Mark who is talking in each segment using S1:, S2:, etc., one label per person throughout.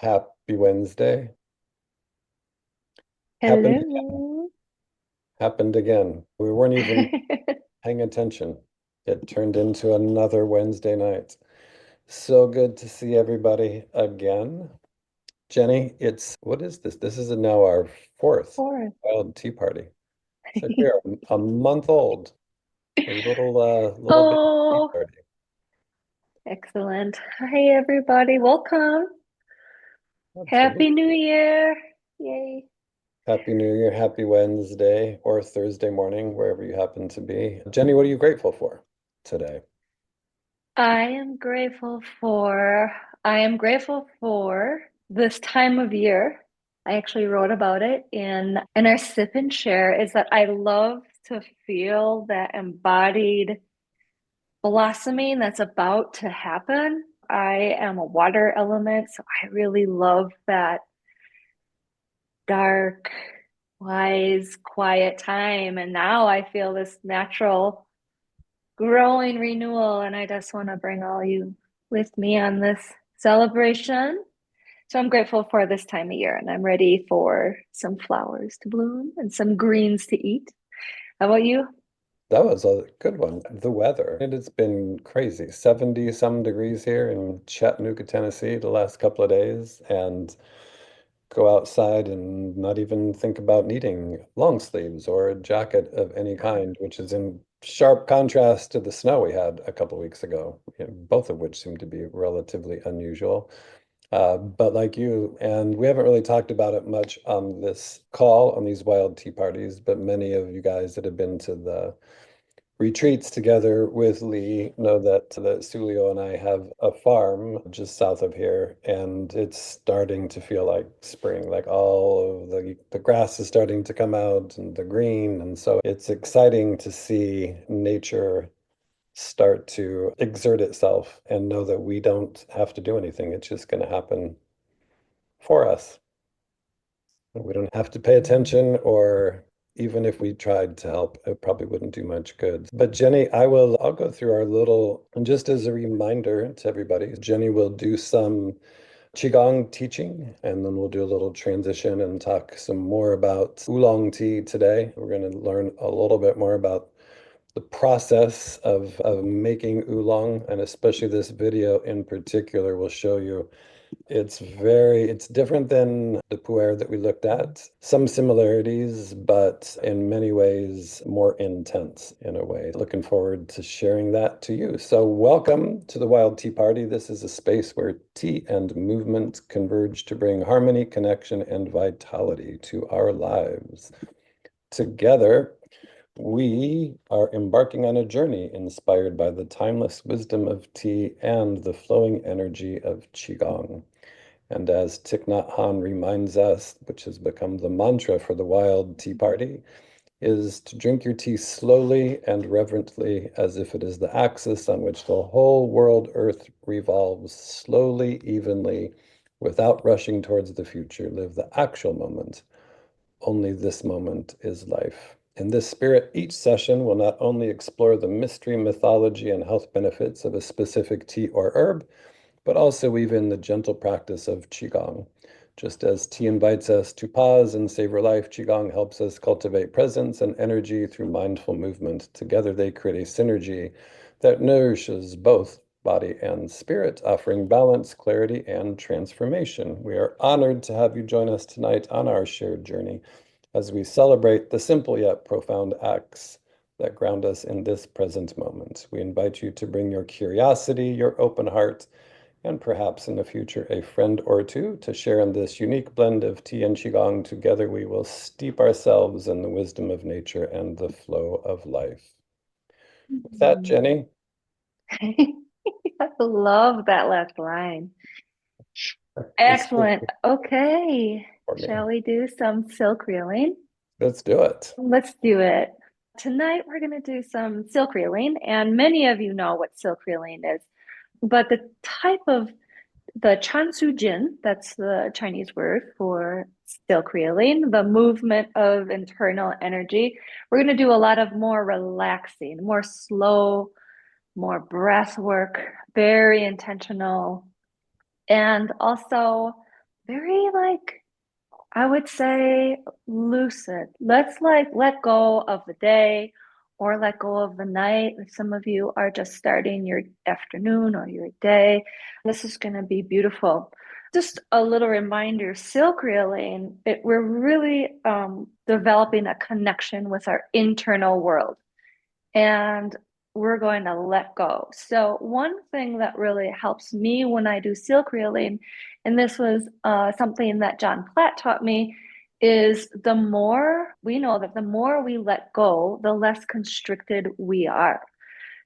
S1: Happy Wednesday. Happened
S2: Hello.
S1: happened again. We weren't even paying attention. It turned into another Wednesday night. So good to see everybody again. Jenny, what is this? This is now our fourth
S2: Fourth.
S1: wild tea party. So we are a month old, a little bit tea
S2: Oh,
S1: party.
S2: excellent. Hi, everybody. Welcome. Happy New
S1: Absolutely.
S2: Year. Yay.
S1: Happy New Year, happy Wednesday or Thursday morning, wherever you happen to be. Jenny, what are you grateful for today?
S2: I am grateful for I am grateful for this time of year. I actually wrote about it in our sip and share is that I love to feel that embodied blossoming that's about to happen. I am a water element, so I really love that dark, wise, quiet time. And now I feel this natural growing renewal. And I just want to bring all you with me on this celebration. So I'm grateful for this time of year and I'm ready for some flowers to bloom and some greens to eat. How about you?
S1: That was a good one. The weather. It has been crazy. 70 some degrees here in Chattanooga, Tennessee, the last couple of days, and go outside and not even think about needing long sleeves or a jacket of any kind, which is in sharp contrast to the snow we had a couple weeks ago, both of which seem to be relatively unusual. But like you, and we haven't really talked about it much on this call, on these wild tea parties, but many of you guys that have been to the retreats together with Lee know that Sulio and I have a farm just south of here, and it's starting to feel like spring, like all of the grass is starting to come out and the green, and so it's exciting to see nature start to exert itself and know that we don't have to do anything. It's just going to happen for us. We don't have to pay attention, or even if we tried to help, it probably wouldn't do much good. But Jenny, I'll go through our little, and just as a reminder to everybody, Jenny will do some qigong teaching, and then we'll do a little transition and talk some more about oolong tea today. We're going to learn a little bit more about the process of making oolong, and especially this video in particular will show you it's different than the pu'er that we looked at. Some similarities, but in many ways more intense in a way. Looking forward to sharing that to you. So welcome to the Wild Tea Party. This is a space where tea and movement converge to bring harmony, connection, and vitality to our lives. Together, we are embarking on a journey inspired by the timeless wisdom of tea and the flowing energy of qigong. And as Thich Nhat Hanh reminds us, which has become the mantra for the Wild Tea Party, is to drink your tea slowly and reverently as if it is the axis on which the whole world earth revolves slowly, evenly, without rushing towards the future. Live the actual moment. Only this moment is life. In this spirit, each session will not only explore the mystery, mythology, and health benefits of a specific tea or herb, but also weave in the gentle practice of Qigong. Just as tea invites us to pause and savor life, Qigong helps us cultivate presence and energy through mindful movement. Together, they create a synergy that nourishes both body and spirit, offering balance, clarity, and transformation. We are honored to have you join us tonight on our shared journey as we celebrate the simple yet profound acts that ground us in this present moment. We invite you to bring your curiosity, your open heart, and perhaps in the future a friend or two to share in this unique blend of tea and qigong. Together we will steep ourselves in the wisdom of nature and the flow of life. With that,
S2: Mhm.
S1: Jenny,
S2: I love that last line.
S1: this is
S2: Excellent. Okay.
S1: for me.
S2: Shall we do some silk reeling?
S1: Let's do it.
S2: Let's do it. Tonight, we're going to do some silk reeling, and many of you know what silk reeling is. But the type of the Chansu Jin, that's the Chinese word for silk reeling, the movement of internal energy. We're going to do a lot of more relaxing, more slow, more breath work, very intentional. And also, very like I would say lucid. Let's like let go of the day or let go of the night. If some of you are just starting your afternoon or your day, this is going to be beautiful. Just a little reminder, silk reeling, we're really developing a connection with our internal world and we're going to let go. So, one thing that really helps me when I do silk reeling, and this was something that John Platt taught me, is the more we know that the more we let go, the less constricted we are.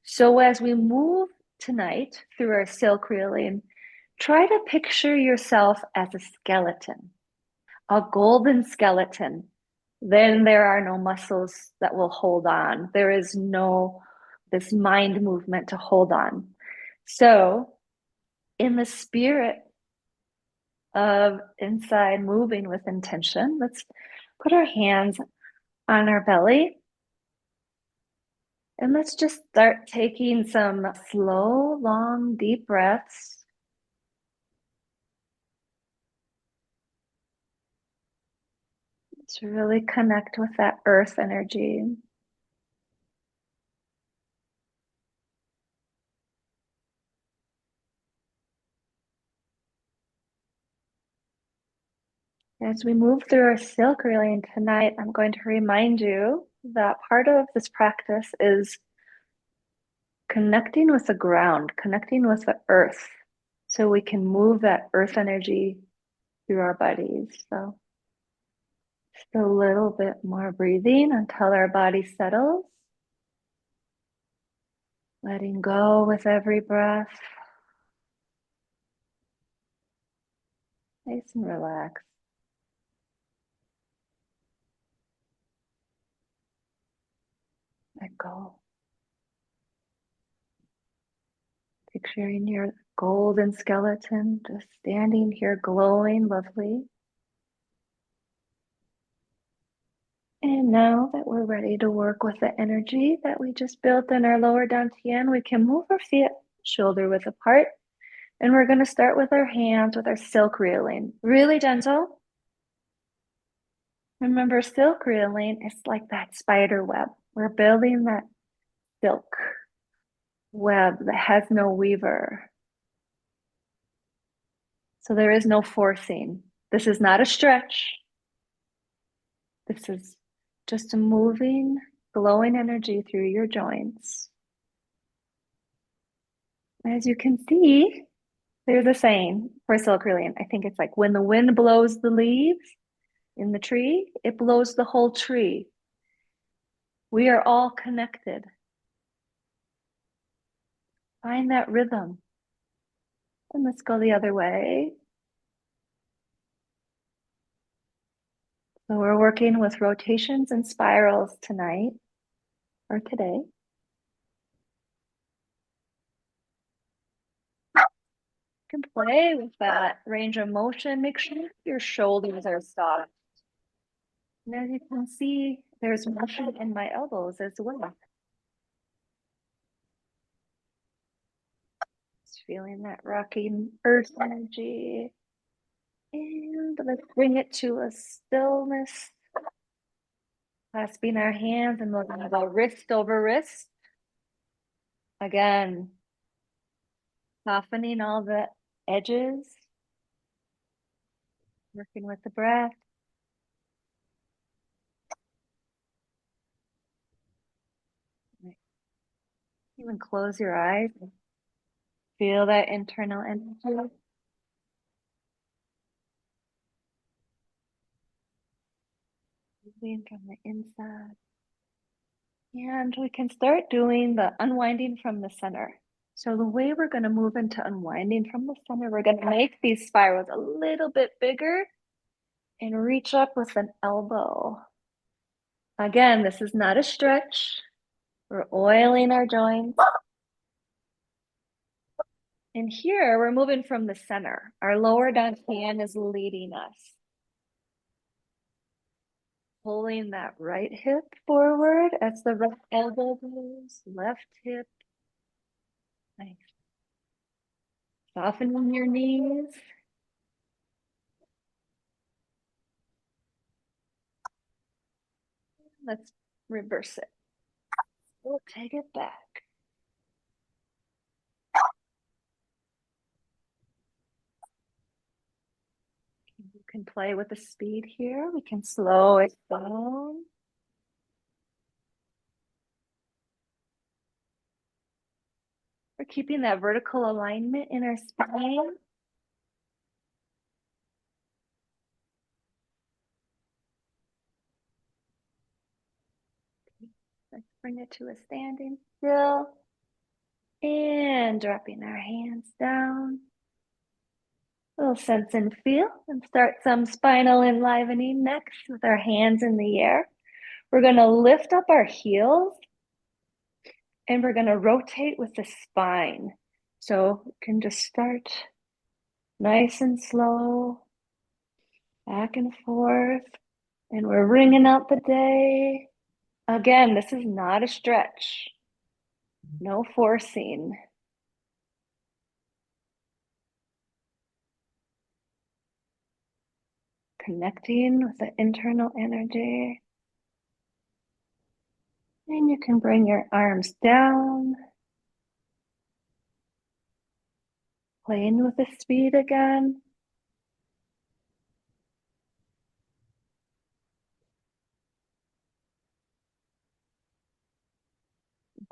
S2: So, as we move tonight through our silk reeling, try to picture yourself as a skeleton, a golden skeleton. Then there are no muscles that will hold on. There is no this mind movement to hold on. So, in the spirit of inside moving with intention, let's put our hands on our belly and let's just start taking some slow, long, deep breaths. To really connect with that earth energy. As we move through our silk reeling tonight, I'm going to remind you that part of this practice is connecting with the ground, connecting with the earth, so we can move that earth energy through our bodies. So just a little bit more breathing until our body settles. Letting go with every breath. Nice and relaxed. Let go. Picturing your golden skeleton just standing here glowing lovely. And now that we're ready to work with the energy that we just built in our lower dantian, we can move our feet shoulder width apart. And we're going to start with our hands with our silk reeling. Really gentle. Remember, silk reeling is like that spider web. We're building that silk web that has no weaver. So there is no forcing. This is not a stretch. This is just a moving, glowing energy through your joints. As you can see, there's a saying for silk reeling. I think it's like when the wind blows the leaves in the tree, it blows the whole tree. We are all connected. Find that rhythm. And let's go the other way. So we're working with rotations and spirals tonight or today. You can play with that range of motion. Make sure your shoulders are soft. And as you can see, there's motion in my elbows as well. Just feeling that rocking earth energy. And let's bring it to a stillness. Clasping our hands and we're gonna go wrist over wrist. Again, softening all the edges. Working with the breath. Even close your eyes. Feel that internal energy. Moving from the inside. And we can start doing the unwinding from the center. So the way we're going to move into unwinding from the center, we're going to make these spirals a little bit bigger and reach up with an elbow. Again, this is not a stretch. We're oiling our joints. And here we're moving from the center. Our lower dantian is leading us. Pulling that right hip forward as the right elbow goes, left hip. Nice. Softening your knees. Let's reverse it. We'll take it back. You can play with the speed here. We can slow it down. We're keeping that vertical alignment in our spine. Let's bring it to a standing still. And dropping our hands down. A little sense and feel, and start some spinal enlivening next with our hands in the air. We're going to lift up our heels and we're going to rotate with the spine. So we can just start nice and slow, back and forth, and we're ringing out the day. Again, this is not a stretch, no forcing. Connecting with the internal energy. And you can bring your arms down. Playing with the speed again.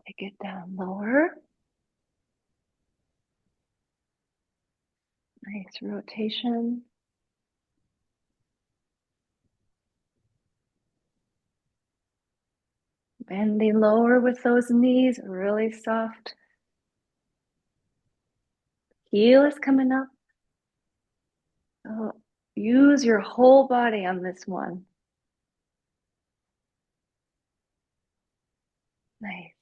S2: Take it down lower. Nice rotation. Bending lower with those knees, really soft. Heel is coming up. So use your whole body on this one. Nice.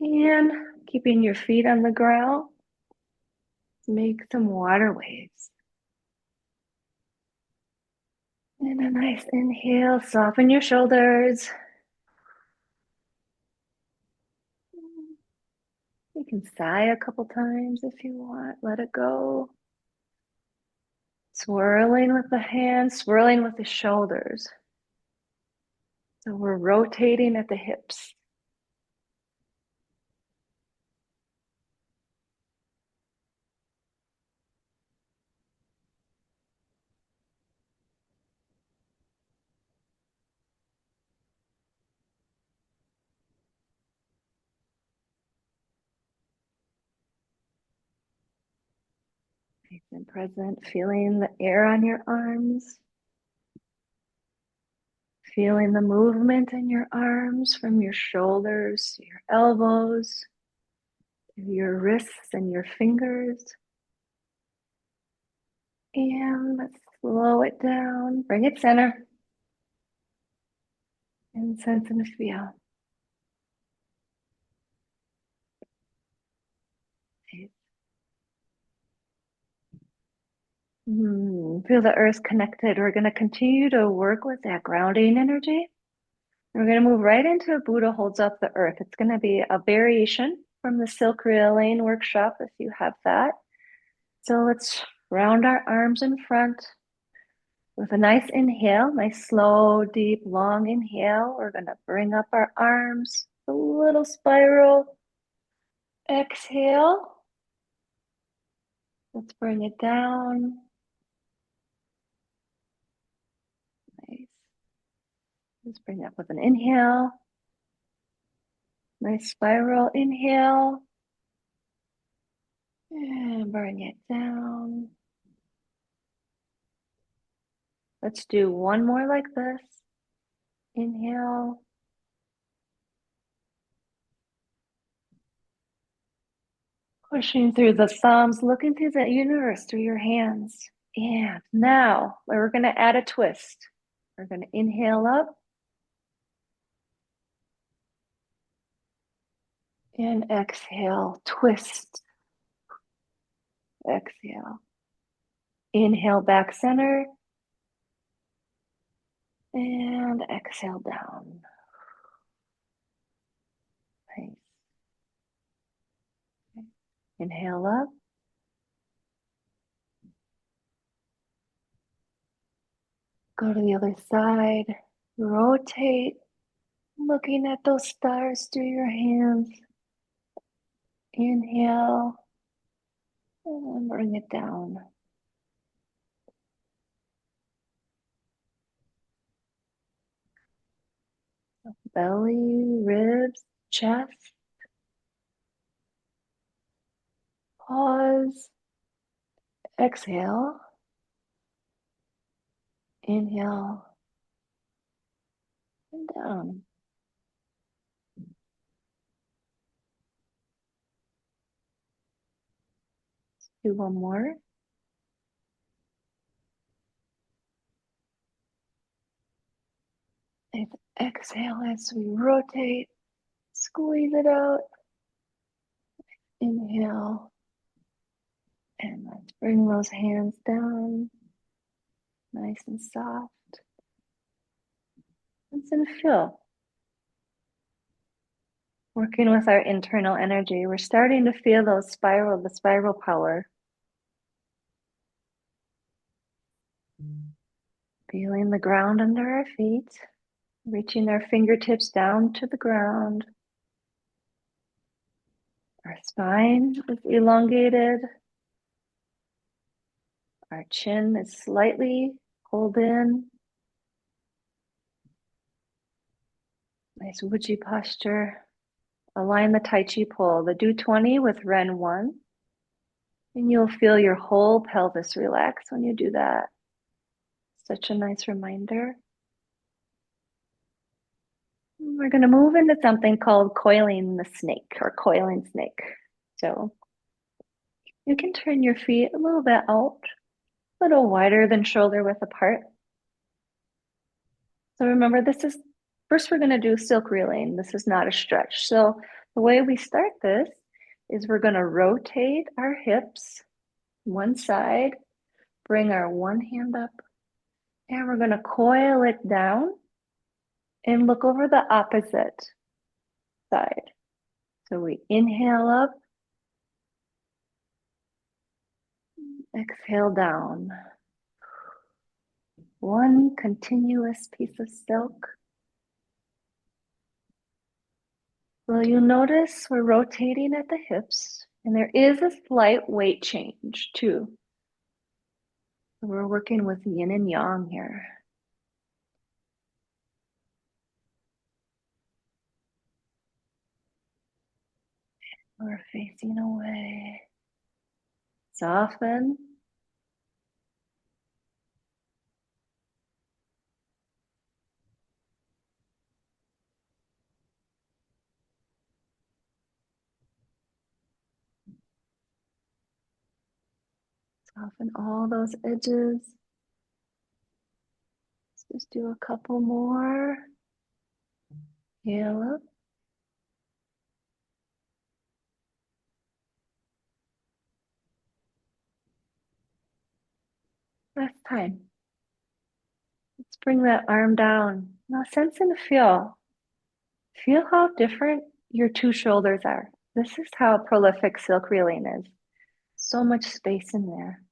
S2: And keeping your feet on the ground, make some water waves. And a nice inhale, soften your shoulders. You can sigh a couple times if you want, let it go. Swirling with the hands, swirling with the shoulders. So we're rotating at the hips. Nice and present, feeling the air on your arms. Feeling the movement in your arms from your shoulders to your elbows, to your wrists and your fingers. And let's slow it down, bring it center, and sense and feel. Feel the earth connected. We're going to continue to work with that grounding energy. We're going to move right into Buddha holds up the earth. It's going to be a variation from the Silk Relaying workshop if you have that. So let's round our arms in front with a nice inhale, nice slow, deep, long inhale. We're going to bring up our arms, a little spiral. Exhale. Let's bring it down. Nice. Let's bring it up with an inhale. Nice spiral inhale. And bring it down. Let's do one more like this. Inhale. Pushing through the thumbs, looking through the universe through your hands. And now we're going to add a twist. We're going to inhale up. And exhale, twist. Exhale. Inhale back center. And exhale down. Nice. Inhale up. Go to the other side. Rotate, looking at those stars through your hands. Inhale and bring it down. Belly, ribs, chest. Pause. Exhale. Inhale and down. Do one more. And exhale as we rotate. Squeeze it out. Inhale. And let's bring those hands down. Nice and soft. Listen and feel. Working with our internal energy, we're starting to feel the spiral power. Feeling the ground under our feet, reaching our fingertips down to the ground. Our spine is elongated. Our chin is slightly pulled in. Nice Wuji posture. Align the Tai Chi pole, the Do 20 with Ren 1. And you'll feel your whole pelvis relax when you do that. Such a nice reminder. We're going to move into something called coiling the snake or coiling snake. So you can turn your feet a little bit out, a little wider than shoulder width apart. So remember, this is first we're going to do silk reeling. This is not a stretch. So the way we start this is we're going to rotate our hips one side, bring our one hand up, and we're going to coil it down and look over the opposite side. So we inhale up, exhale down. One continuous piece of silk. Well, you'll notice we're rotating at the hips, and there is a slight weight change too. We're working with yin and yang here. We're facing away. Soften. Soften all those edges. Let's just do a couple more. Inhale up. Last time. Let's bring that arm down. Now sense and feel. Feel how different your two shoulders are. This is how prolific silk reeling is. So much space in there.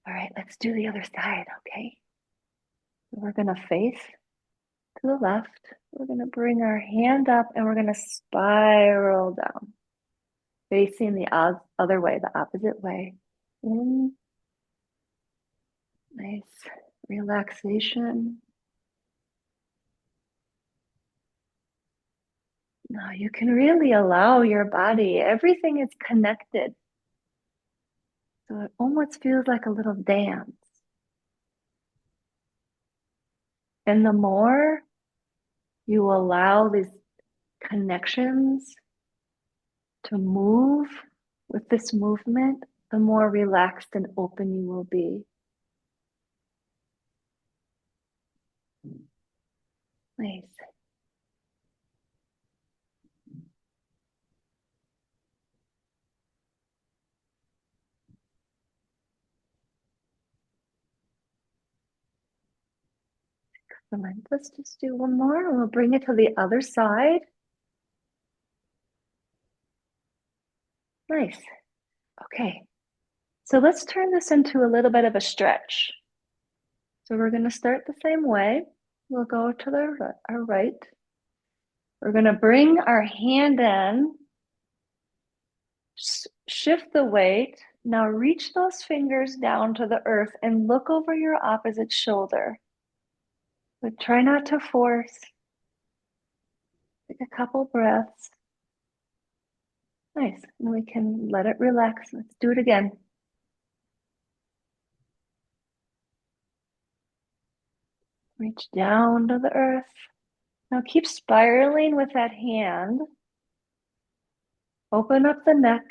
S2: All right, let's do the other side, okay? We're gonna face to the left. We're gonna bring our hand up and we're gonna spiral down, facing the other way, the opposite way. In, nice relaxation. Now you can really allow your body, everything is connected. So it almost feels like a little dance. And the more you allow these connections to move with this movement, the more relaxed and open you will be. Nice. Excellent. Let's just do one more and we'll bring it to the other side. Nice. Okay. So let's turn this into a little bit of a stretch. So we're going to start the same way. We'll go to our right. We're going to bring our hand in, shift the weight. Now reach those fingers down to the earth and look over your opposite shoulder. But try not to force. Take a couple breaths. Nice. And we can let it relax. Let's do it again. Reach down to the earth. Now keep spiraling with that hand. Open up the neck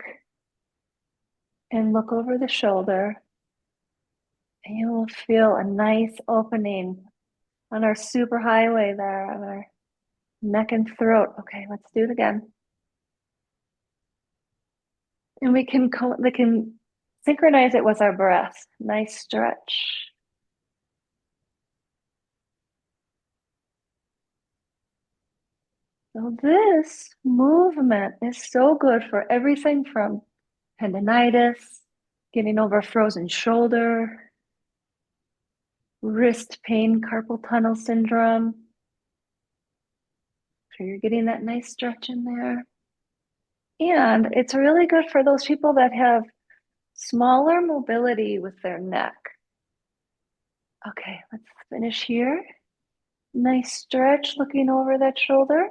S2: and look over the shoulder. And you will feel a nice opening on our super highway there, on our neck and throat. Okay, let's do it again. And we can synchronize it with our breath. Nice stretch. So this movement is so good for everything from tendonitis, getting over frozen shoulder, wrist pain, carpal tunnel syndrome. So you're getting that nice stretch in there. And it's really good for those people that have smaller mobility with their neck. Okay, let's finish here. Nice stretch, looking over that shoulder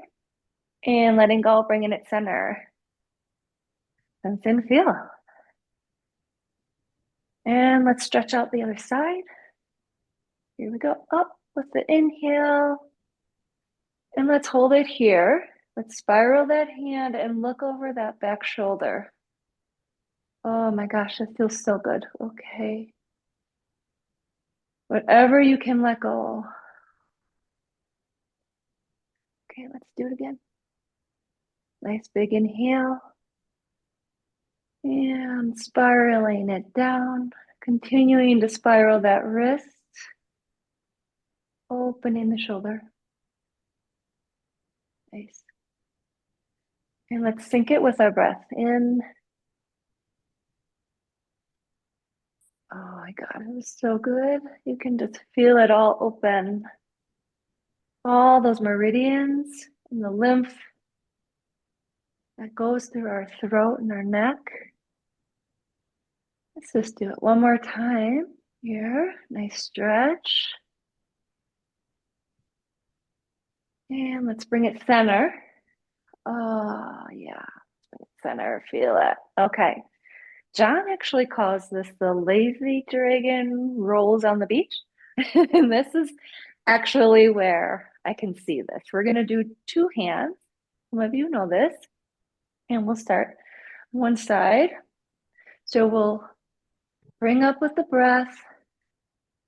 S2: and letting go, bringing it center. Sense and feel. And let's stretch out the other side. Here we go, up with the inhale. And let's hold it here. Let's spiral that hand and look over that back shoulder. Oh my gosh, it feels so good. Okay. Whatever you can let go. Okay, let's do it again. Nice big inhale. And spiraling it down. Continuing to spiral that wrist. Opening the shoulder. Nice. And let's sync it with our breath in. Oh my God, it was so good. You can just feel it all open. All those meridians and the lymph that goes through our throat and our neck. Let's just do it one more time here. Nice stretch. And let's bring it center. Oh, yeah. Center, feel it. Okay. John actually calls this the lazy dragon rolls on the beach. And this is actually where I can see this. We're going to do two hands. Some of you know this. And we'll start one side. So we'll bring up with the breath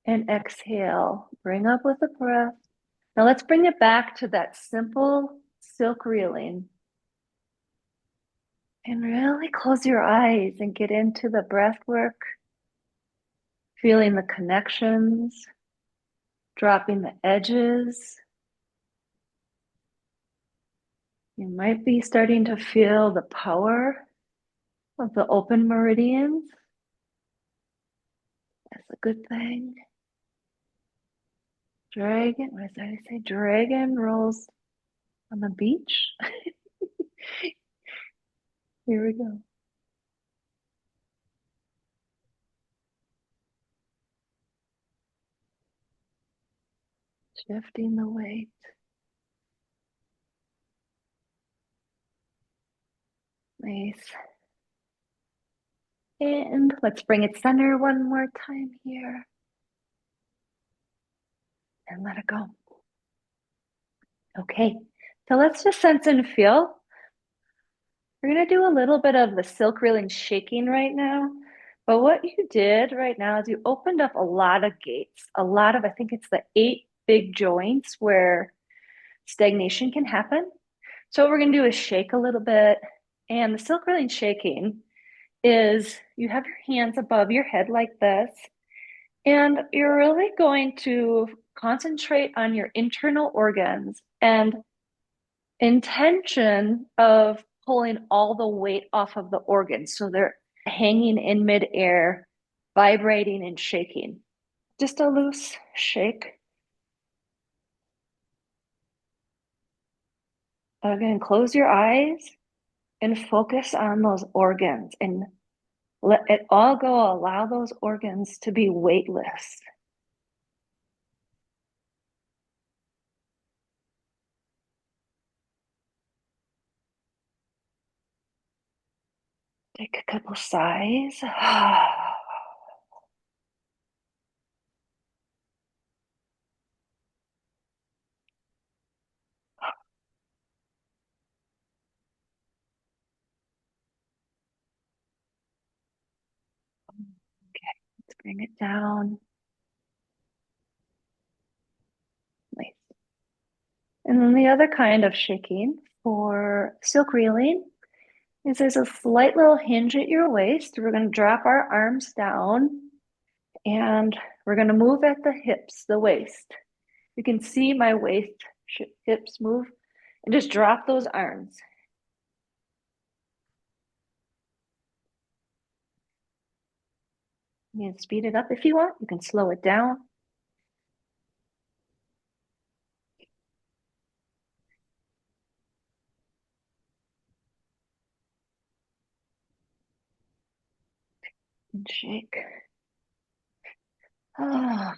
S2: and exhale. Bring up with the breath. Now let's bring it back to that simple silk reeling. And really close your eyes and get into the breath work, feeling the connections, dropping the edges. You might be starting to feel the power of the open meridians. That's a good thing. Dragon, what did I say? Dragon rolls on the beach. Here we go. Shifting the weight. Nice. And let's bring it center one more time here. And let it go. Okay, so let's just sense and feel. We're going to do a little bit of the silk reeling shaking right now. But what you did right now is you opened up a lot of gates, I think it's the 8 big joints where stagnation can happen. So what we're going to do is shake a little bit. And the silk reeling shaking is you have your hands above your head like this. And you're really going to concentrate on your internal organs and intention of pulling all the weight off of the organs. So they're hanging in midair, vibrating and shaking. just a loose shake. Again, close your eyes and focus on those organs and let it all go. Allow those organs to be weightless. Take a couple sighs. Okay, let's bring it down. Nice. And then the other kind of shaking for silk reeling is there's a slight little hinge at your waist. We're going to drop our arms down and we're going to move at the hips, the waist. You can see my waist, hips move, and just drop those arms. You can speed it up if you want. You can slow it down. And shake. Oh,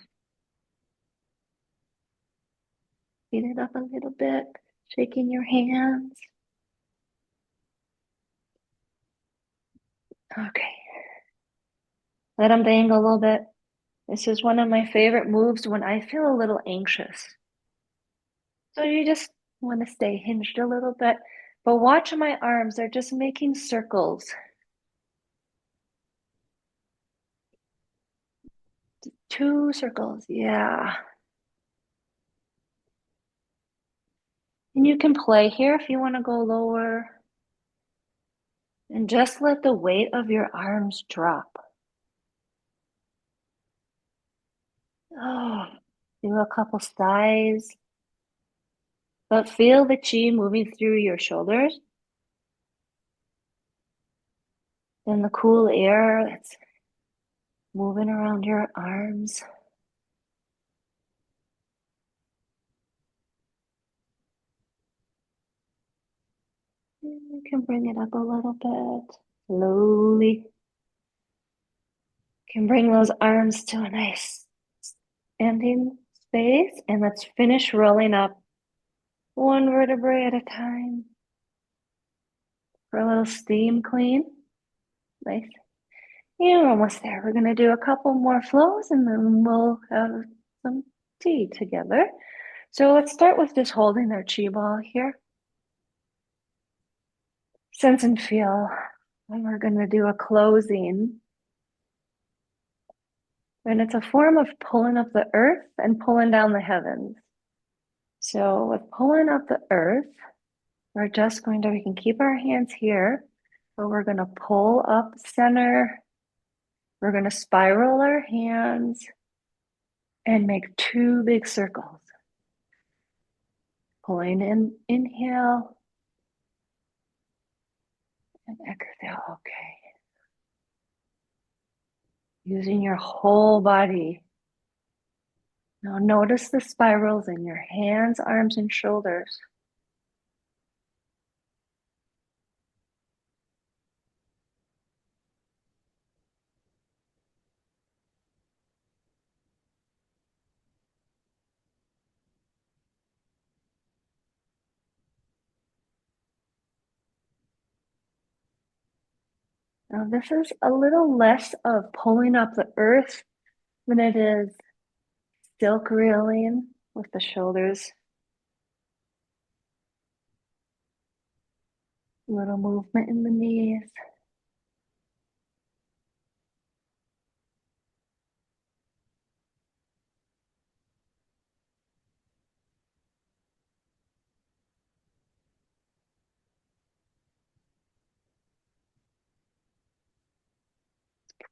S2: speed it up a little bit. Shaking your hands. Okay. Let them dangle a little bit. This is one of my favorite moves when I feel a little anxious. So you just want to stay hinged a little bit. But watch my arms, they're just making circles. 2 circles, yeah. And you can play here if you want to go lower. And just let the weight of your arms drop. Oh, do a couple sighs. But feel the chi moving through your shoulders and the cool air that's moving around your arms. You can bring it up a little bit slowly. You can bring those arms to a nice standing space, and let's finish rolling up one vertebrae at a time for a little steam clean. Nice. Yeah, we're almost there. We're going to do a couple more flows and then we'll have some tea together. So let's start with just holding our chi ball here. Sense and feel. And we're going to do a closing. And it's a form of pulling up the earth and pulling down the heavens. So with pulling up the earth, we're just going to, we can keep our hands here, but we're going to pull up center. We're going to spiral our hands and make 2 big circles. Pulling in, inhale, and exhale, okay. Using your whole body. Now notice the spirals in your hands, arms, and shoulders. Now this is a little less of pulling up the earth than it is silk reeling with the shoulders. A little movement in the knees.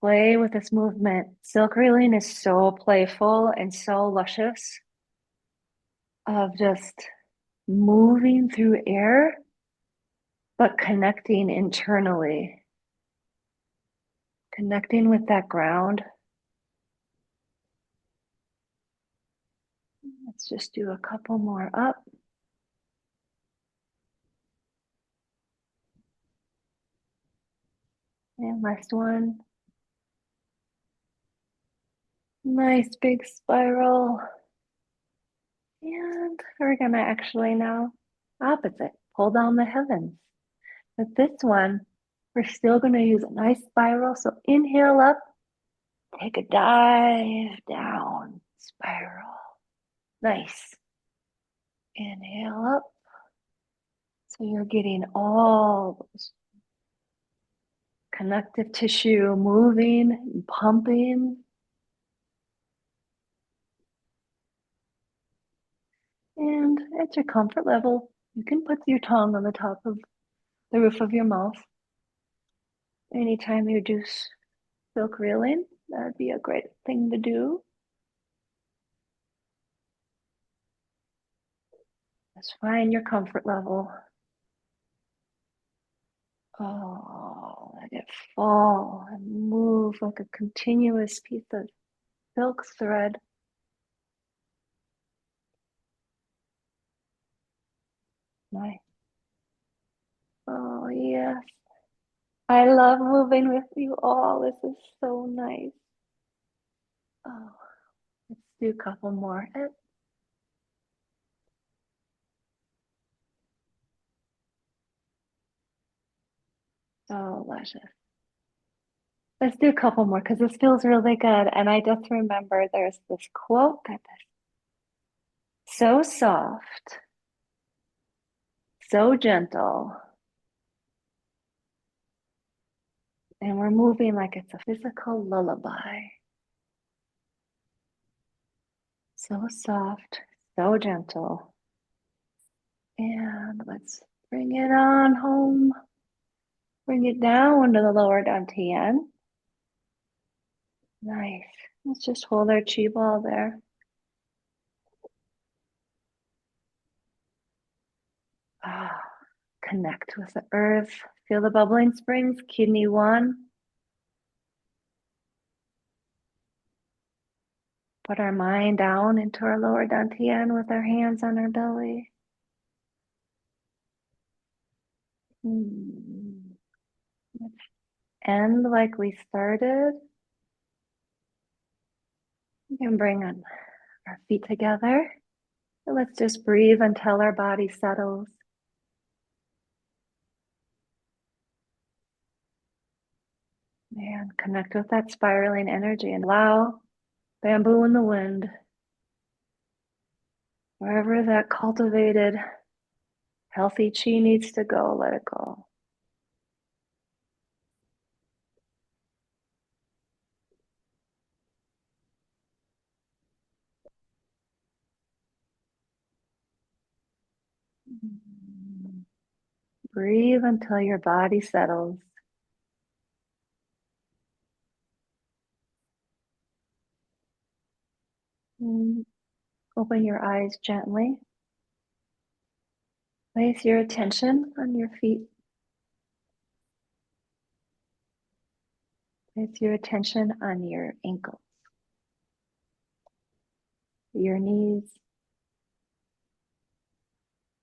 S2: Play with this movement. Silk reeling is so playful and so luscious of just moving through air, but connecting internally, connecting with that ground. Let's just do a couple more up. And last one. Nice big spiral. And we're gonna actually now opposite, pull down the heavens. But this one, we're still gonna use a nice spiral. So inhale up, take a dive down, spiral. Nice. Inhale up. So you're getting all those connective tissue moving and pumping. And at your comfort level, you can put your tongue on the top of the roof of your mouth. Anytime you do silk reeling, that'd be a great thing to do. Just find your comfort level. Oh, let it fall and move like a continuous piece of silk thread. Nice. Oh, yes. I love moving with you all. This is so nice. Oh, let's do a couple more. Oh, luscious. Let's do a couple more because this feels really good. And I just remember there's this quote that is so soft, so gentle, and we're moving like it's a physical lullaby. So soft, so gentle. And let's bring it on home. Bring it down to the lower dantian. Nice. Let's just hold our chi ball there. Ah, connect with the earth. Feel the bubbling springs, kidney 1. Put our mind down into our lower dantian with our hands on our belly. Let's end like we started. We can bring on our feet together. And let's just breathe until our body settles. And connect with that spiraling energy and allow bamboo in the wind. Wherever that cultivated, healthy chi needs to go, let it go. Breathe until your body settles. Open your eyes gently. Place your attention on your feet. Place your attention on your ankles, your knees,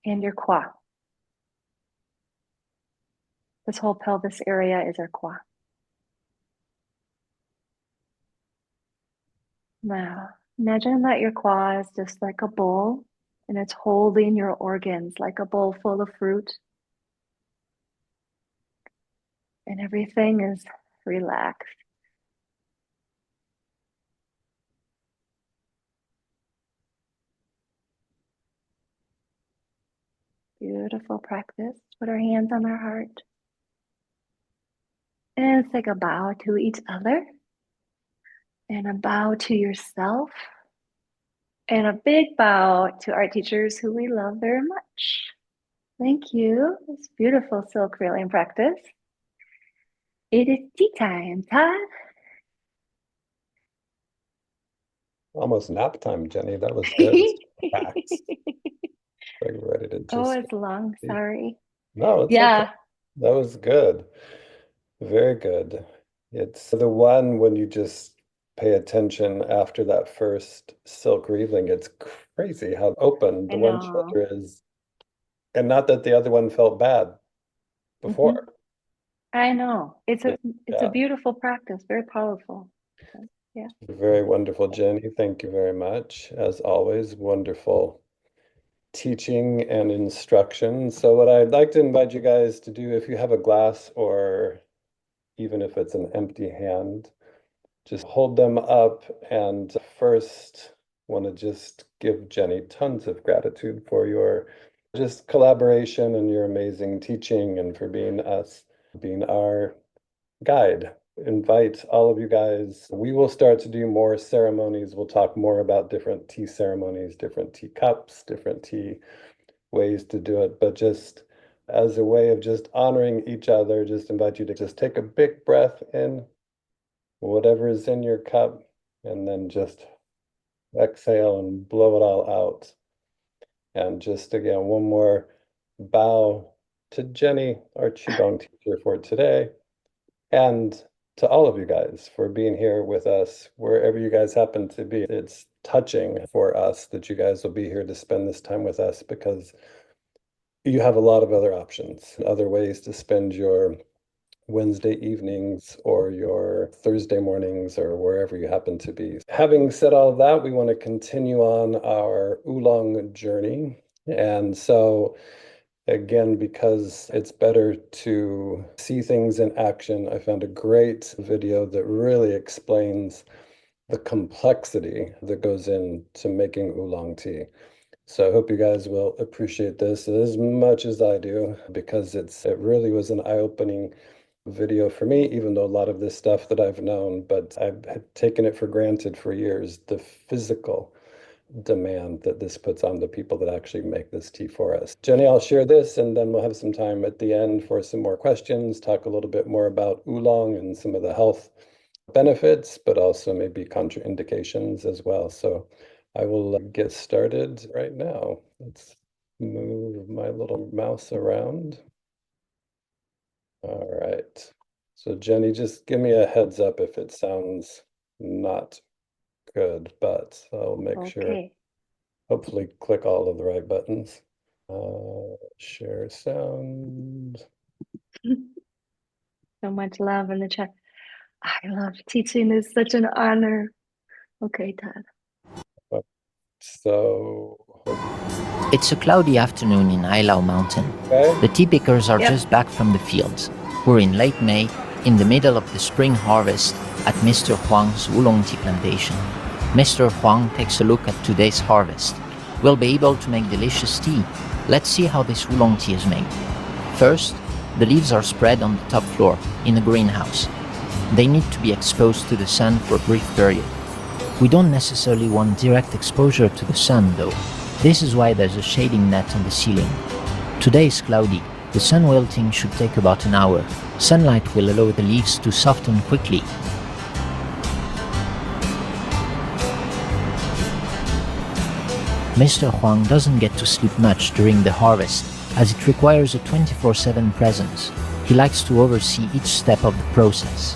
S2: and your quad. This whole pelvis area is our quad. Now, imagine that your quad is just like a bowl and it's holding your organs like a bowl full of fruit. And everything is relaxed. Beautiful practice. Put our hands on our heart. And take a bow to each other. And a bow to yourself. And a big bow to our teachers who we love very much. Thank you. It's beautiful silk reeling practice. It is tea time, Todd.
S1: Almost nap time, Jenny. That was good. Relaxed. Like ready to
S2: Oh,
S1: just
S2: it's long.
S1: sleep.
S2: Sorry.
S1: No, it's okay.
S2: Yeah.
S1: That was good. Very good. It's the one when you just pay attention after that first silk reeling. It's crazy how open
S2: I
S1: the one
S2: know.
S1: shoulder is. And not that the other one felt bad
S2: Hmm.
S1: before.
S2: I know. It's a
S1: Yeah,
S2: beautiful practice, very powerful. So, yeah.
S1: very wonderful, Jenny. Thank you very much. As always, wonderful teaching and instruction. So what I'd like to invite you guys to do, if you have a glass or even if it's an empty hand, just hold them up and first want to just give Jenny tons of gratitude for your just collaboration and your amazing teaching and for being our guide. Invite all of you guys. We will start to do more ceremonies. We'll talk more about different tea ceremonies, different tea cups, different tea ways to do it. But just as a way of just honoring each other, just invite you to just take a big breath in, whatever is in your cup, and then just exhale and blow it all out. And just again, one more bow to Jenny, our Qigong teacher for today, and to all of you guys for being here with us, wherever you guys happen to be. It's touching for us that you guys will be here to spend this time with us because you have a lot of other options, other ways to spend your Wednesday evenings or your Thursday mornings or wherever you happen to be. Having said all that, we want to continue on our oolong journey. And so, again, because it's better to see things in action, I found a great video that really explains the complexity that goes into making oolong tea. So I hope you guys will appreciate this as much as I do because it really was an eye-opening video for me, even though a lot of this stuff that I've known, but I've had taken it for granted for years, the physical demand that this puts on the people that actually make this tea for us. Jenny, I'll share this and then we'll have some time at the end for some more questions, talk a little bit more about oolong and some of the health benefits, but also maybe contraindications as well. So I will get started right now. Let's move my little mouse around. All right. So Jenny, just give me a heads up if it sounds not good, but I'll make sure,
S2: Okay.
S1: hopefully click all of the right buttons. Share sound.
S2: So much love in the chat. I love teaching. It's such an honor. Okay, Todd.
S1: So,
S3: It's a cloudy afternoon in Ailau Mountain.
S1: okay.
S3: The tea pickers are
S2: Yep.
S3: just back from the fields. We're in late May, in the middle of the spring harvest at Mr. Huang's oolong tea plantation. Mr. Huang takes a look at today's harvest. We'll be able to make delicious tea. Let's see how this oolong tea is made. First, the leaves are spread on the top floor in a greenhouse. They need to be exposed to the sun for a brief period. We don't necessarily want direct exposure to the sun though. This is why there's a shading net on the ceiling. Today is cloudy. The sun wilting should take about an hour. Sunlight will allow the leaves to soften quickly. Mr. Huang doesn't get to sleep much during the harvest, as it requires a 24/7 presence. He likes to oversee each step of the process.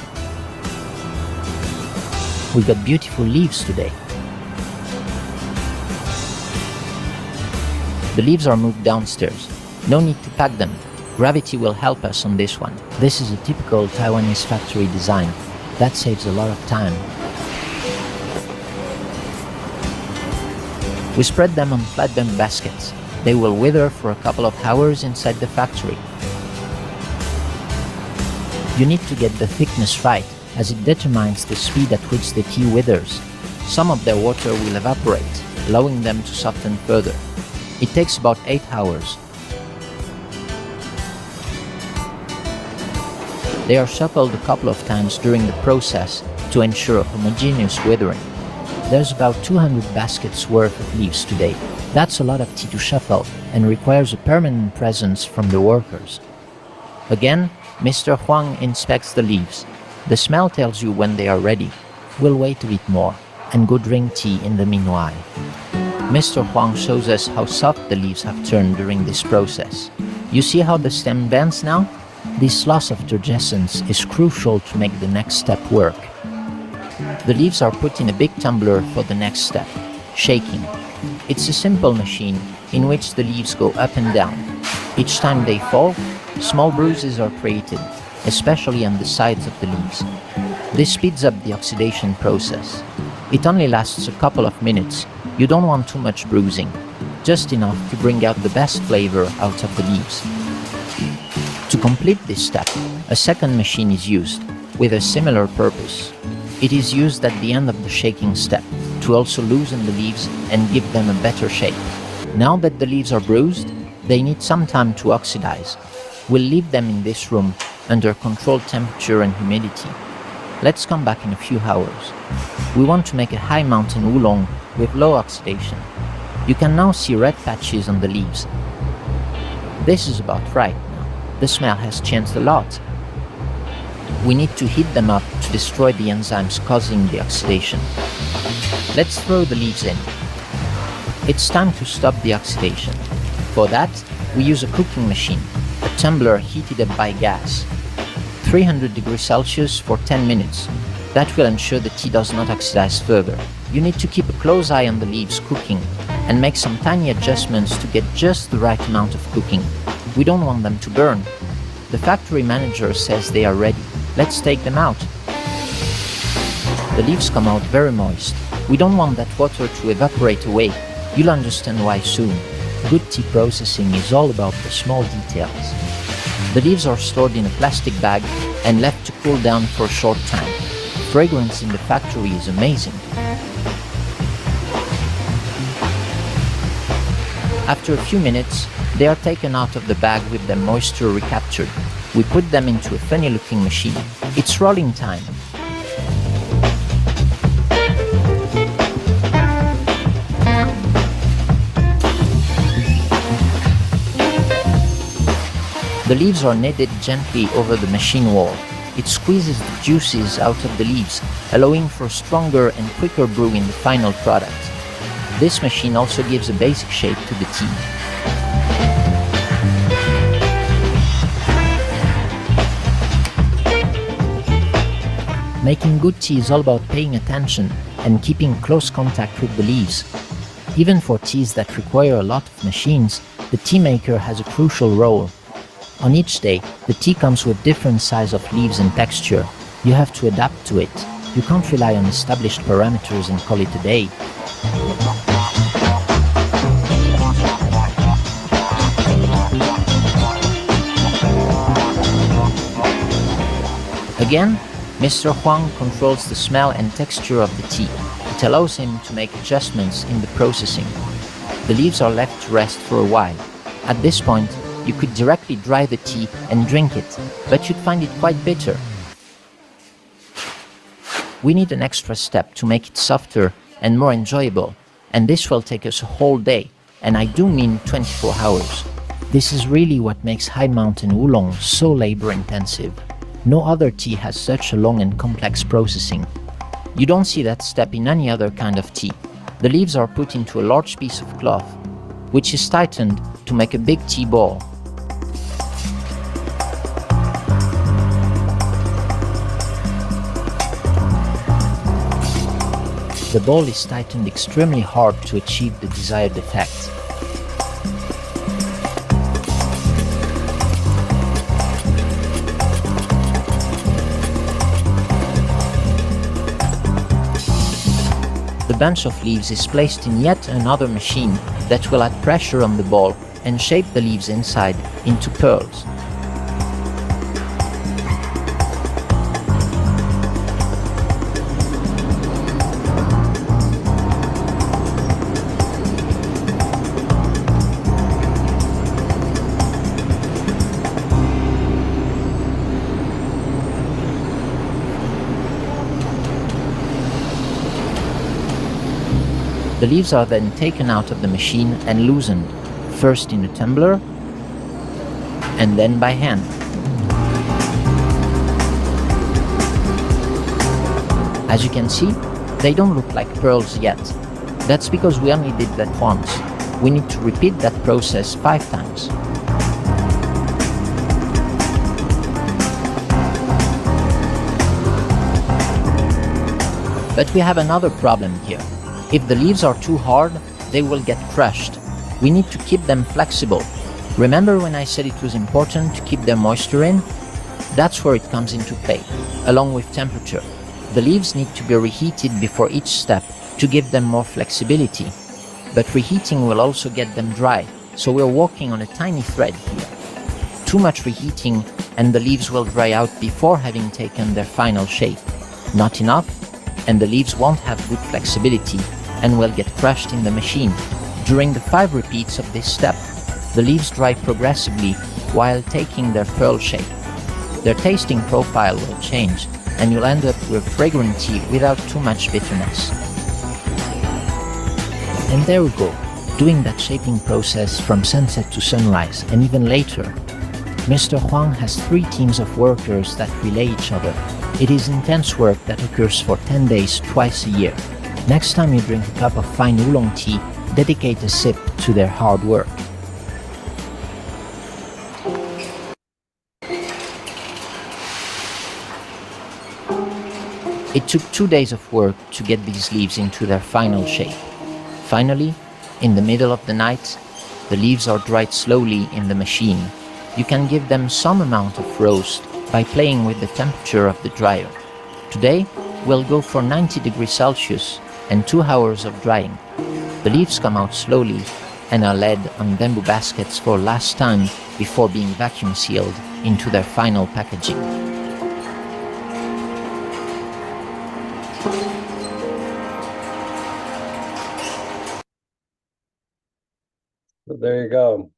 S3: We got beautiful leaves today. The leaves are moved downstairs. No need to pack them. Gravity will help us on this one. This is a typical Taiwanese factory design. That saves a lot of time. We spread them on flatbed baskets. They will wither for a couple of hours inside the factory. You need to get the thickness right, as it determines the speed at which the tea withers. Some of their water will evaporate, allowing them to soften further. It takes about 8 hours. They are shuffled a couple of times during the process to ensure homogeneous withering. There's about 200 baskets worth of leaves today. That's a lot of tea to shuffle and requires a permanent presence from the workers. Again, Mr. Huang inspects the leaves. The smell tells you when they are ready. We'll wait a bit more and go drink tea in the meanwhile. Mr. Huang shows us how soft the leaves have turned during this process. You see how the stem bends now? This loss of turgescence is crucial to make the next step work. The leaves are put in a big tumbler for the next step, shaking. It's a simple machine in which the leaves go up and down. Each time they fall, small bruises are created, especially on the sides of the leaves. This speeds up the oxidation process. It only lasts a couple of minutes. You don't want too much bruising, just enough to bring out the best flavor out of the leaves. To complete this step, a second machine is used, with a similar purpose. It is used at the end of the shaking step, to also loosen the leaves and give them a better shape. Now that the leaves are bruised, they need some time to oxidize. We'll leave them in this room under controlled temperature and humidity. Let's come back in a few hours. We want to make a high mountain oolong with low oxidation. You can now see red patches on the leaves. This is about right now. The smell has changed a lot. We need to heat them up to destroy the enzymes causing the oxidation. Let's throw the leaves in. It's time to stop the oxidation. For that, we use a cooking machine, a tumbler heated up by gas. 300 degrees Celsius for 10 minutes. That will ensure the tea does not oxidize further. You need to keep a close eye on the leaves cooking and make some tiny adjustments to get just the right amount of cooking. We don't want them to burn. The factory manager says they are ready. Let's take them out. The leaves come out very moist. We don't want that water to evaporate away. You'll understand why soon. Good tea processing is all about the small details. The leaves are stored in a plastic bag and left to cool down for a short time. The fragrance in the factory is amazing. After a few minutes, they are taken out of the bag with their moisture recaptured. We put them into a funny-looking machine. It's rolling time. The leaves are kneaded gently over the machine wall. It squeezes the juices out of the leaves, allowing for stronger and quicker brew in the final product. This machine also gives a basic shape to the tea. Making good tea is all about paying attention and keeping close contact with the leaves. Even for teas that require a lot of machines, the tea maker has a crucial role. On each day, the tea comes with different size of leaves and texture. You have to adapt to it. You can't rely on established parameters and call it a day. Again, Mr. Huang controls the smell and texture of the tea. It allows him to make adjustments in the processing. The leaves are left to rest for a while. At this point, you could directly dry the tea and drink it, but you'd find it quite bitter. We need an extra step to make it softer and more enjoyable, and this will take us a whole day, and I do mean 24 hours. This is really what makes high mountain oolong so labor-intensive. No other tea has such a long and complex processing. You don't see that step in any other kind of tea. The leaves are put into a large piece of cloth, which is tightened to make a big tea ball. The ball is tightened extremely hard to achieve the desired effect. The bunch of leaves is placed in yet another machine that will add pressure on the ball and shape the leaves inside into pearls. The leaves are then taken out of the machine and loosened, first in a tumbler and then by hand. As you can see, they don't look like pearls yet. That's because we only did that once. We need to repeat that process 5 times. But we have another problem here. If the leaves are too hard, they will get crushed. We need to keep them flexible. Remember when I said it was important to keep their moisture in? That's where it comes into play, along with temperature. The leaves need to be reheated before each step to give them more flexibility. But reheating will also get them dry, so we're walking on a tiny thread here. Too much reheating and the leaves will dry out before having taken their final shape. Not enough, and the leaves won't have good flexibility and will get crushed in the machine. During the 5 repeats of this step, the leaves dry progressively while taking their pearl shape. Their tasting profile will change, and you'll end up with fragrant tea without too much bitterness. And there we go, doing that shaping process from sunset to sunrise and even later. Mr. Huang has 3 teams of workers that relay each other. It is intense work that occurs for 10 days twice a year. Next time you drink a cup of fine oolong tea, dedicate a sip to their hard work. It took 2 days of work to get these leaves into their final shape. Finally, in the middle of the night, the leaves are dried slowly in the machine. You can give them some amount of roast by playing with the temperature of the dryer. Today, we'll go for 90 degrees Celsius and 2 hours of drying. The leaves come out slowly and are laid on bamboo baskets for last time before being vacuum sealed into their final packaging.
S1: So there you go.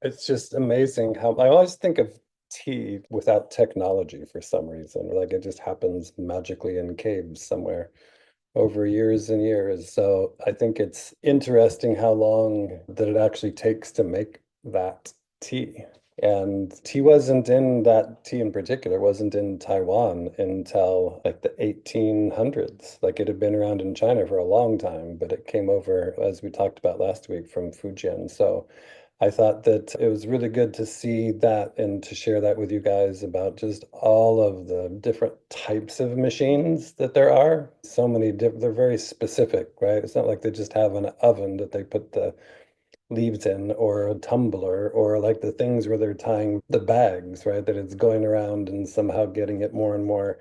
S1: It's just amazing how I always think of tea without technology for some reason. Like it just happens magically in caves somewhere over years and years. So I think it's interesting how long that it actually takes to make that tea. And tea in particular wasn't in Taiwan until like the 1800s. Like it had been around in China for a long time, but it came over, as we talked about last week, from Fujian. So I thought that it was really good to see that and to share that with you guys about just all of the different types of machines that there are. So many different, they're very specific, right? It's not like they just have an oven that they put the leaves in or a tumbler or like the things where they're tying the bags, right? That it's going around and somehow getting it more and more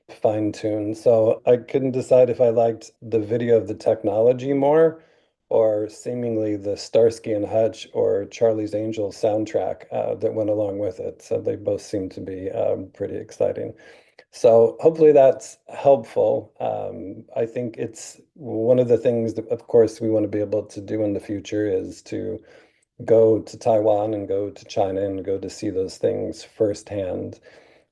S1: fine-tuned. So I couldn't decide if I liked the video of the technology more or seemingly the Starsky and Hutch or Charlie's Angels soundtrack that went along with it. So they both seem to be pretty exciting. So hopefully that's helpful. I think it's one of the things that, of course, we want to be able to do in the future is to go to Taiwan and go to China and go to see those things firsthand.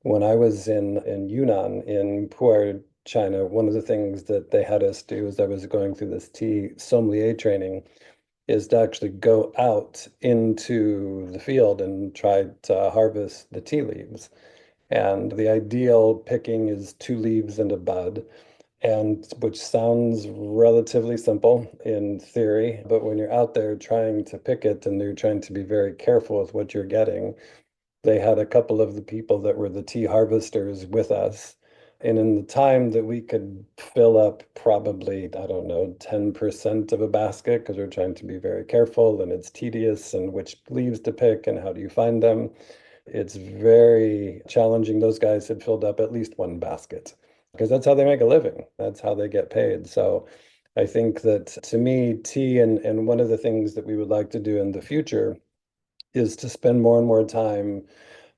S1: When I was in Yunnan, in Pu'er, China, one of the things that they had us do as I was going through this tea sommelier training is to actually go out into the field and try to harvest the tea leaves. And the ideal picking is 2 leaves and a bud, and which sounds relatively simple in theory, but when you're out there trying to pick it and you're trying to be very careful with what you're getting, they had a couple of the people that were the tea harvesters with us. And in the time that we could fill up probably, I don't know, 10% of a basket, because we're trying to be very careful and it's tedious and which leaves to pick and how do you find them. It's very challenging. Those guys had filled up at least 1 basket because that's how they make a living. That's how they get paid. So I think that to me, tea and one of the things that we would like to do in the future is to spend more and more time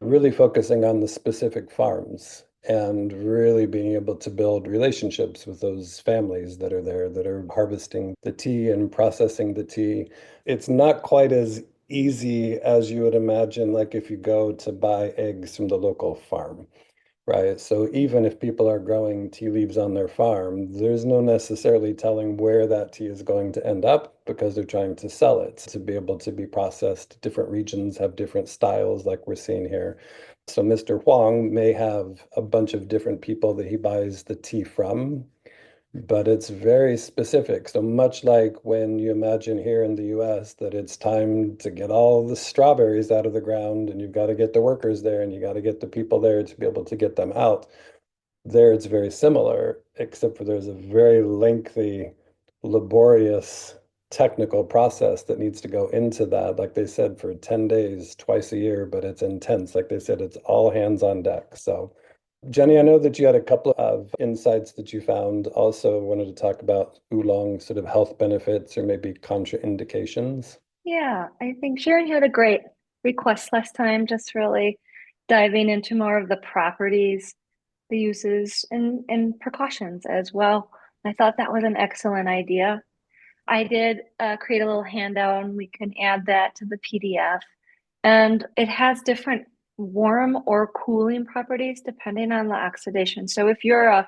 S1: really focusing on the specific farms and really being able to build relationships with those families that are there that are harvesting the tea and processing the tea. It's not quite as easy as you would imagine, like if you go to buy eggs from the local farm. Right. So even if people are growing tea leaves on their farm, there's no necessarily telling where that tea is going to end up because they're trying to sell it to be able to be processed. Different regions have different styles, like we're seeing here. So Mr. Huang may have a bunch of different people that he buys the tea from, but it's very specific. So much like when you imagine here in the US that it's time to get all the strawberries out of the ground and you've got to get the workers there and you got to get the people there to be able to get them out. There it's very similar, except for there's a very lengthy, laborious technical process that needs to go into that. Like they said, for 10 days, twice a year, but it's intense. Like they said, it's all hands on deck. So, Jenny, I know that you had a couple of insights that you found. Also, wanted to talk about oolong sort of health benefits or maybe contraindications.
S2: Yeah, I think Sharon had a great request last time, just really diving into more of the properties, the uses, and precautions as well. I thought that was an excellent idea. I did create a little handout, and we can add that to the PDF. And it has different warm or cooling properties depending on the oxidation. So if you're a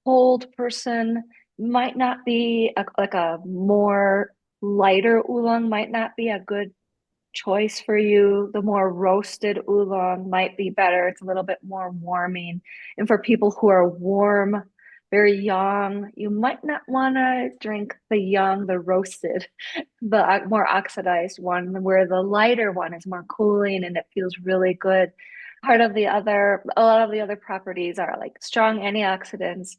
S2: cold person, might not be like a more lighter oolong might not be a good choice for you. The more roasted oolong might be better. It's a little bit more warming. And for people who are warm, very young, you might not want to drink the young, the roasted, the more oxidized one, where the lighter one is more cooling and it feels really good. A lot of the other properties are like strong antioxidants,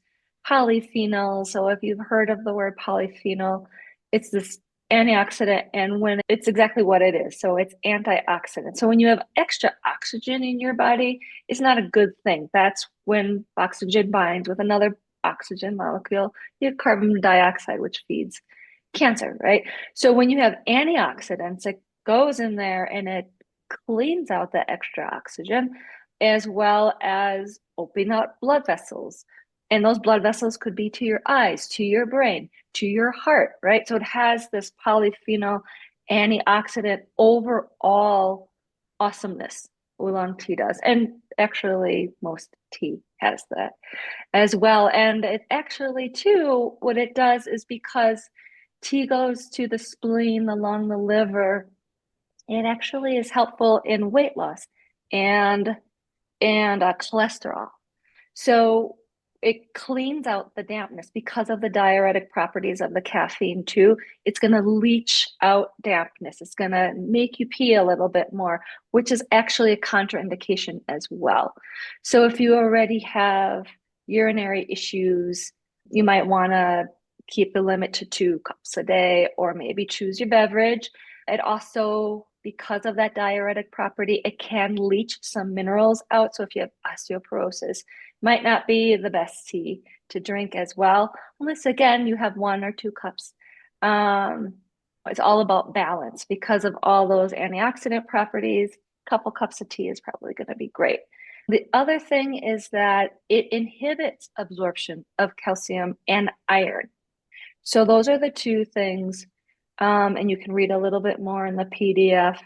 S2: polyphenol. So if you've heard of the word polyphenol, it's this antioxidant, and when it's exactly what it is. So it's antioxidant. So when you have extra oxygen in your body, it's not a good thing. That's when oxygen binds with another oxygen molecule, you have carbon dioxide, which feeds cancer, right? So when you have antioxidants, it goes in there and it cleans out the extra oxygen, as well as opening up blood vessels. And those blood vessels could be to your eyes, to your brain, to your heart, right? So it has this polyphenol antioxidant overall awesomeness. Oolong tea does. And actually, most tea has that as well. And it actually, too, what it does is because tea goes to the spleen along the liver, it actually is helpful in weight loss and cholesterol. So it cleans out the dampness because of the diuretic properties of the caffeine too. It's going to leach out dampness. It's going to make you pee a little bit more, which is actually a contraindication as well. So if you already have urinary issues, you might want to keep the limit to 2 cups a day, or maybe choose your beverage. It also, because of that diuretic property, it can leach some minerals out. So if you have osteoporosis, might not be the best tea to drink as well, unless again you have 1 or 2 cups. It's all about balance because of all those antioxidant properties. A couple cups of tea is probably going to be great. The other thing is that it inhibits absorption of calcium and iron. So those are the two things. And you can read a little bit more in the PDF.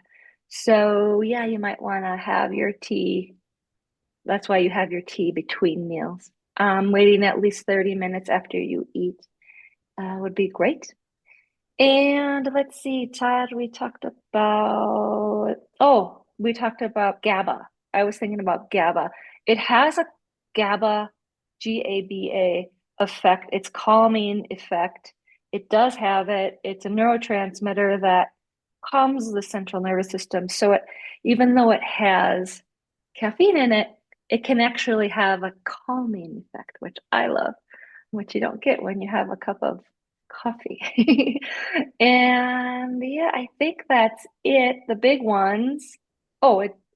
S2: So yeah, you might want to have your tea. That's why you have your tea between meals. Waiting at least 30 minutes after you eat would be great. And let's see, Todd, we talked about GABA. I was thinking about GABA. It has a GABA, GABA effect. It's calming effect. It does have it. It's a neurotransmitter that calms the central nervous system. So even though it has caffeine in it, it can actually have a calming effect, which I love, which you don't get when you have a cup of coffee. And yeah, I think that's it. The big ones.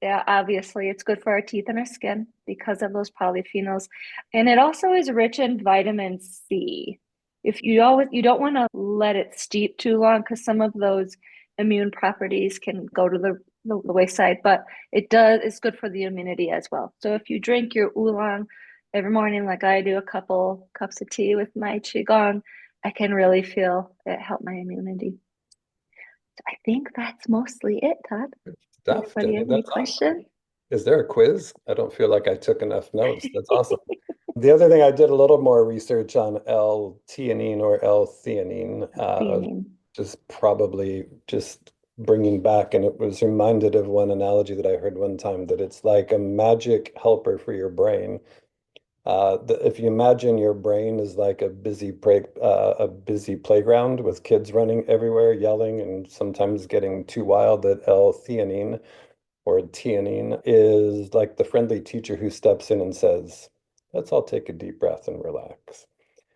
S2: Yeah, obviously it's good for our teeth and our skin because of those polyphenols. And it also is rich in vitamin C. If you don't want to let it steep too long because some of those immune properties can go to the wayside, but it's good for the immunity as well. So if you drink your oolong every morning, like I do, a couple cups of tea with my qigong, I can really feel it help my immunity. So I think that's mostly it, Todd.
S1: Stuff,
S2: Anybody
S1: Jenny.
S2: have any
S1: That's awesome.
S2: questions?
S1: Is there a quiz? I don't feel like I took enough notes. That's awesome. The other thing, I did a little more research on L-theanine or L-theanine,
S2: Theanine.
S1: just probably just bringing back, and it was reminded of one analogy that I heard one time that it's like a magic helper for your brain. If you imagine your brain is like a busy playground with kids running everywhere, yelling, and sometimes getting too wild, that L-theanine or theanine is like the friendly teacher who steps in and says, let's all take a deep breath and relax.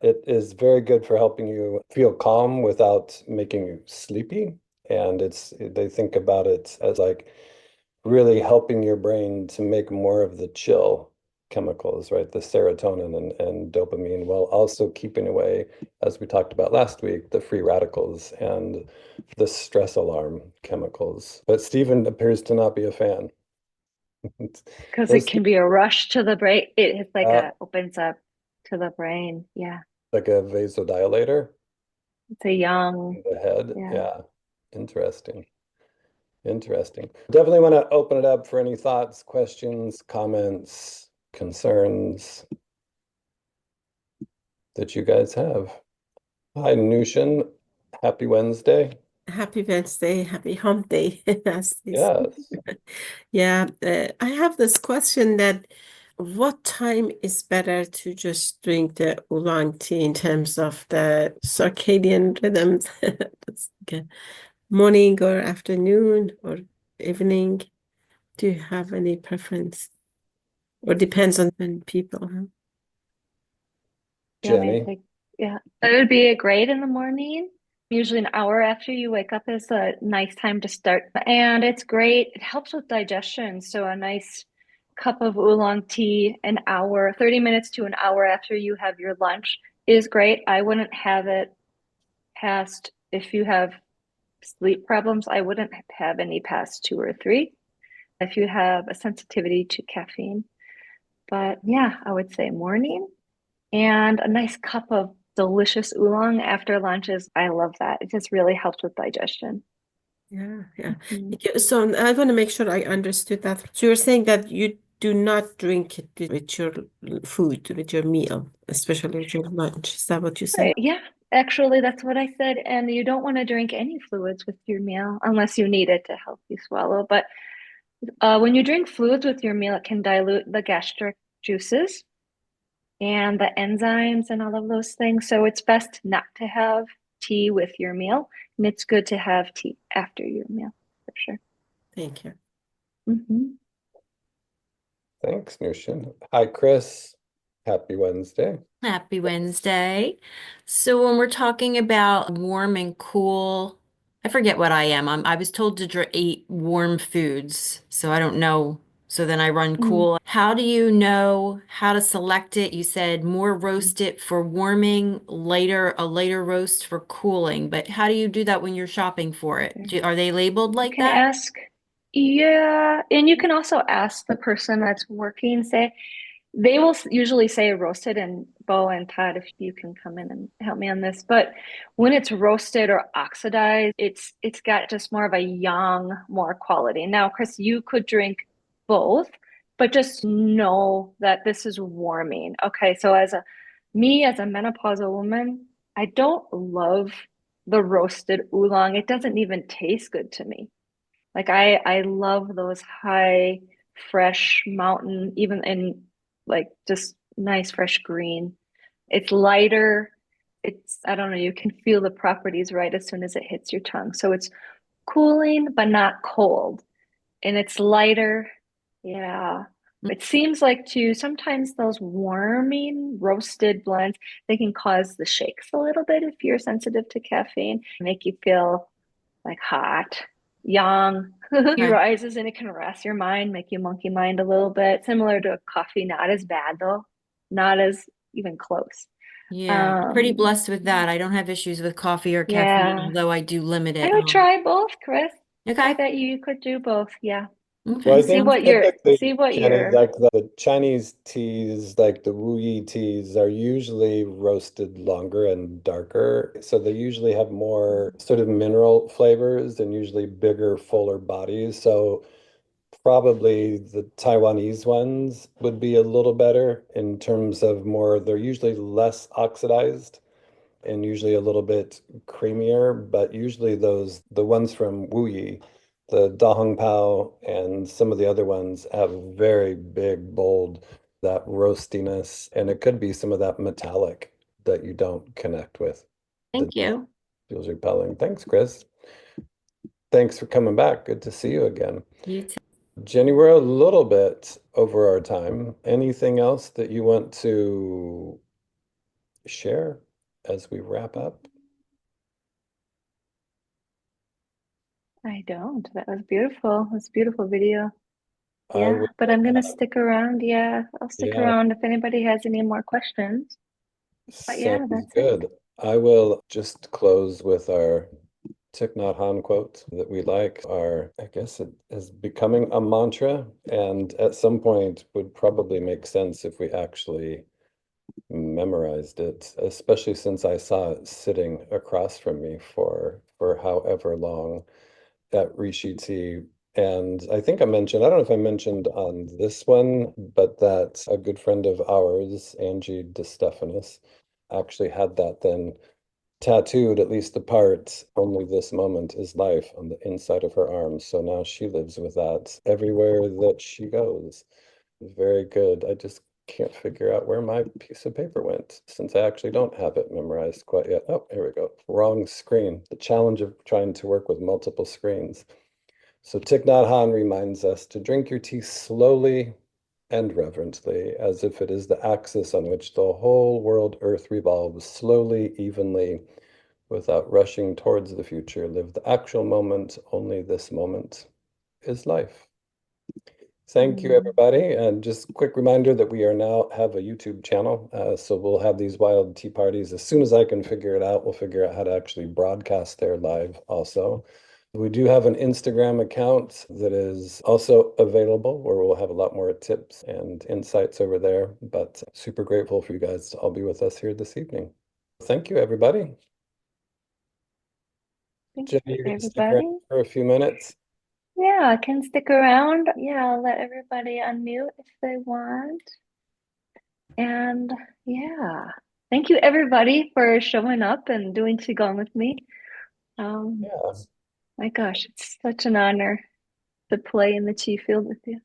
S1: It is very good for helping you feel calm without making you sleepy. And they think about it as like really helping your brain to make more of the chill chemicals, right? The serotonin and dopamine, while also keeping away, as we talked about last week, the free radicals and the stress alarm chemicals. But Stephen appears to not be a fan.
S2: Because
S1: Hello,
S2: it
S1: Steve.
S2: can be a rush to the brain. It's like
S1: Uh,
S2: a opens up to the brain. Yeah.
S1: like a vasodilator
S2: It's a young,
S1: in the head.
S2: yeah.
S1: Yeah, interesting. Interesting. Definitely want to open it up for any thoughts, questions, comments, concerns that you guys have. Hi, Nushin. Happy Wednesday.
S4: Happy Wednesday, happy hump day, as they say.
S1: Yes.
S4: Yeah, I have this question that what time is better to just drink the oolong tea in terms of the circadian rhythms? That's like a morning or afternoon or evening. Do you have any preference? Or depends on when people, huh?
S2: Yeah, me
S1: Jenny.
S2: take, yeah. It would be great in the morning. Usually an hour after you wake up is a nice time to start. And it's great. It helps with digestion. So a nice cup of oolong tea, an hour, 30 minutes to an hour after you have your lunch is great. I wouldn't have it past, if you have sleep problems, I wouldn't have any past 2 or 3 if you have a sensitivity to caffeine. But yeah, I would say morning and a nice cup of delicious oolong after lunch is, I love that. It just really helps with digestion.
S4: Yeah, yeah.
S2: Mhm.
S4: So I want to make sure I understood that. So you're saying that you do not drink it with your food, with your meal, especially with your lunch. Is that what you said?
S2: Right. Yeah, actually, that's what I said. And you don't want to drink any fluids with your meal unless you need it to help you swallow. But when you drink fluids with your meal, it can dilute the gastric juices and the enzymes and all of those things. So it's best not to have tea with your meal. And it's good to have tea after your meal for sure.
S4: Thank you.
S2: Hmm.
S1: Thanks, Nushin. Hi, Chris. Happy Wednesday.
S5: Happy Wednesday. So when we're talking about warm and cool, I forget what I am. I was told to eat warm foods, so I don't know. So then I run cool. How do you know how to select it? You said more roasted for warming, a later roast for cooling. But how do you do that when you're shopping for it? Are they labeled
S2: You
S5: like
S2: can
S5: that?
S2: ask, yeah, and you can also ask the person that's working, say, they will usually say roasted, and Bo and Todd, if you can come in and help me on this. But when it's roasted or oxidized, it's got just more of a yang, more quality. Now, Chris, you could drink both, but just know that this is warming. Okay, so as a menopausal woman, I don't love the roasted oolong. It doesn't even taste good to me. Like I love those high, fresh mountain, even in like just nice fresh green. It's lighter. It's, I don't know, you can feel the properties right as soon as it hits your tongue. So it's cooling, but not cold. And it's lighter. Yeah. It seems like too, sometimes those warming roasted blends, they can cause the shakes a little bit if you're sensitive to caffeine, make you feel like hot, young. He
S5: Okay.
S2: rises and it can rest your mind, make you monkey mind a little bit. Similar to coffee, not as bad though, not as even close.
S5: Yeah, pretty
S2: Um,
S5: blessed with that. I don't have issues with coffee or caffeine,
S2: yeah,
S5: although I do limit
S2: I
S5: it.
S2: would try both, Chris. I
S5: Okay.
S2: bet you could do both. Yeah.
S1: Well, I
S2: Hmm.
S5: Okay.
S2: See
S1: think
S2: what you're,
S1: typically,
S2: see what
S1: Jenny,
S2: you're,
S1: like the Chinese teas, like the Wu Yi teas, are usually roasted longer and darker. So they usually have more sort of mineral flavors and usually bigger, fuller bodies. So probably the Taiwanese ones would be a little better in terms of more, they're usually less oxidized and usually a little bit creamier, but usually the ones from Wuyi, the Da Hong Pao and some of the other ones have very big, bold, that roastiness, and it could be some of that metallic that you don't connect with that
S5: Thank you.
S1: feels repelling. Thanks, Chris. Thanks for coming back. Good to see you again.
S5: You too.
S1: Jenny, we're a little bit over our time. Anything else that you want to share as we wrap up?
S2: I don't. That was beautiful. It was a beautiful video.
S1: I
S2: Yeah,
S1: will,
S2: but I'm gonna stick around. Yeah, I'll stick
S1: yeah,
S2: around if anybody has any more questions. But yeah,
S1: sounds
S2: that's it.
S1: good. I will just close with our Thich Nhat Hanh quote that we like. I guess it is becoming a mantra, and at some point would probably make sense if we actually memorized it, especially since I saw it sitting across from me for however long at Rishi Tea. And I think I don't know if I mentioned on this one, but that a good friend of ours, Angie DeStephanis, actually had that then tattooed, at least the part, only this moment is life on the inside of her arm. So now she lives with that everywhere that she goes. Very good. I just can't figure out where my piece of paper went since I actually don't have it memorized quite yet. Oh, here we go. Wrong screen. The challenge of trying to work with multiple screens. So Thich Nhat Hanh reminds us to drink your tea slowly and reverently, as if it is the axis on which the whole world earth revolves slowly, evenly, without rushing towards the future. Live the actual moment. Only this moment is life. Thank you,
S2: Mm,
S1: everybody. And just a quick reminder that we are now have a YouTube channel. So we'll have these wild tea parties. As soon as I can figure it out, we'll figure out how to actually broadcast there live also. We do have an Instagram account that is also available where we'll have a lot more tips and insights over there. But super grateful for you guys to all be with us here this evening. Thank you, everybody.
S2: thank
S1: Jenny,
S2: you,
S1: you're going to stick around
S2: everybody.
S1: for a few minutes.
S2: Yeah, I can stick around. Yeah, I'll let everybody unmute if they want. And yeah, thank you everybody for showing up and doing qigong with me. Um,
S1: Yeah.
S2: my gosh, it's such an honor to play in the chi field with you.